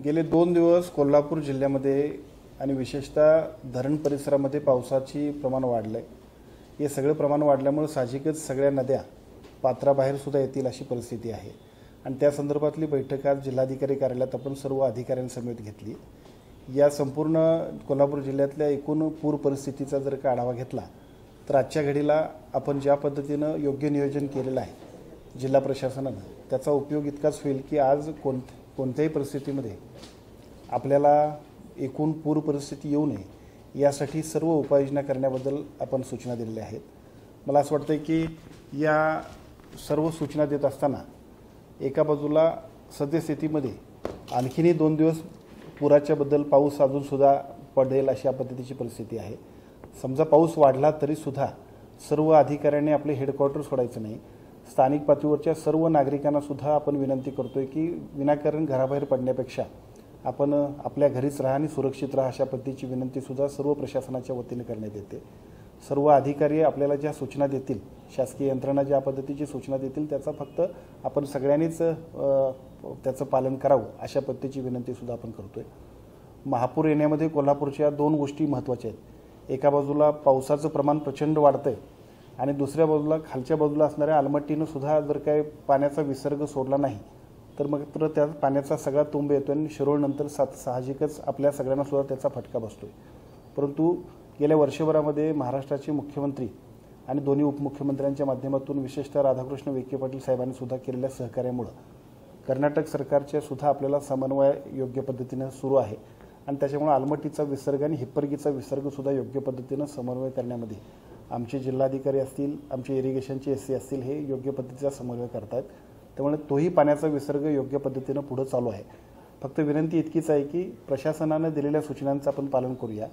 गेले 2 दिवस कोल्हापूर जिल्ह्यामध्ये आणि विशेषतः धरण परिसरामध्ये पावसाची प्रमाण वाढलंय। हे सगळे प्रमाण वाढल्यामुळे साहजिकच सगळ्या नद्या पात्राबाहेर सुद्धा येतील अशी परिस्थिती आहे आणि त्या संदर्भातली बैठक आज जिल्हाधिकारी कार्यालयात आपण सर्व अधिकाऱ्यांसमेत घेतली। या संपूर्ण कोल्हापूर जिल्ह्यातल्या एकूण पूर परिस्थितीचा जर का आढावा घेतला तर आजच्या घडीला आपण ज्या पद्धतीनं योग्य नियोजन केलेलं आहे जिल्हा प्रशासनाने त्याचा उपयोग इतकाच होईल की आज कोणत्याही परिस्थितीमध्ये आपल्याला एकूण पूर परिस्थिती येऊ नये यासाठी सर्व उपाययोजना करण्याबद्दल आपण सूचना दिलेल्या आहेत। मला असं वाटतं की या सर्व सूचना देत असताना एका बाजूला सद्यस्थितीमध्ये आणखीनही 2 दिवस पुराच्या बद्दल पाऊस अजून सुद्धा पडेल अशा पद्धतीची परिस्थिती आहे। समजा पाऊस वाढला तरी सुद्धा सर्व अधिकाऱ्यांनी आपले हेडक्वार्टर सोडायचं नाही। स्थानिक पातळीवरच्या सर्व नागरिकांना सुद्धा आपण विनंती करतोय की विनाकारण घराबाहेर पडण्यापेक्षा आपण आपल्या घरीच राहा आणि सुरक्षित राहा अशा पद्धतीची विनंती सुद्धा सर्व प्रशासनाच्या वतीने करण्यात येते। सर्व अधिकारी आपल्याला ज्या सूचना देतील, शासकीय यंत्रणा ज्या पद्धतीची सूचना देतील त्याचा फक्त आपण सगळ्यांनीच त्याचं पालन करावं अशा पद्धतीची विनंती सुद्धा आपण करतोय। महापूर येण्यामध्ये कोल्हापूरच्या 2 गोष्टी महत्त्वाच्या आहेत। एका बाजूला पावसाचं प्रमाण प्रचंड वाढतंय आणि दुसऱ्या बाजूला खालच्या बाजूला असणाऱ्या आलमट्टीनं सुद्धा जर काही पाण्याचा विसर्ग सोडला नाही तर मात्र त्या पाण्याचा सगळा तुंब येतो आणि शिरोळनंतर साहजिकच आपल्या सगळ्यांना सुद्धा त्याचा फटका बसतोय। परंतु गेल्या वर्षभरामध्ये महाराष्ट्राचे मुख्यमंत्री आणि दोन्ही उपमुख्यमंत्र्यांच्या माध्यमातून विशेषतः राधाकृष्ण विखे पाटील साहेबांनी सुद्धा केलेल्या सहकार्यामुळे कर्नाटक सरकारच्या सुद्धा आपल्याला समन्वय योग्य पद्धतीने सुरू आहे आणि त्याच्यामुळे आलमट्टीचा विसर्ग आणि हिप्परगीचा विसर्ग सुद्धा योग्य पद्धतीने समन्वय करण्यामध्ये आमचे जिल्हाधिकारी असतील, आमचे इरिगेशनचे एससी असतील हे योग्य पद्धतीचा समन्वय करतात। त्यामुळे तोही पाण्याचा विसर्ग योग्य पद्धतीने पुढे चालू आहे। फक्त विनंती इतकीच आहे की प्रशासनाने दिलेल्या सूचनांचं आपण पालन करूया।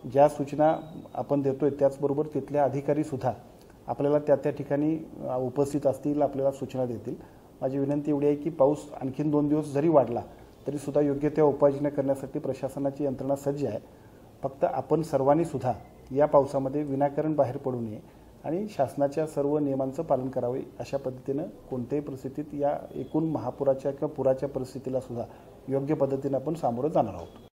ज्या सूचना आपण देतोय त्याचबरोबर तिथल्या अधिकारी सुद्धा आपल्याला त्या ठिकाणी उपस्थित असतील, आपल्याला सूचना देतील। माझी विनंती एवढी आहे की पाऊस आणखीन 2 दिवस जरी वाढला तरी सुद्धा योग्य त्या उपाययोजना करण्यासाठी प्रशासनाची यंत्रणा सज्ज आहे। फक्त आपण सर्वांनी सुद्धा या पावसामध्ये विनाकारण बाहेर पडू नये आणि शासनाच्या सर्व नियमांचं पालन करावे अशा पद्धतीनं कोणत्याही परिस्थितीत या एकूण महापुराच्या किंवा पुराच्या परिस्थितीला सुद्धा योग्य पद्धतीने आपण सामोरं जाणार आहोत।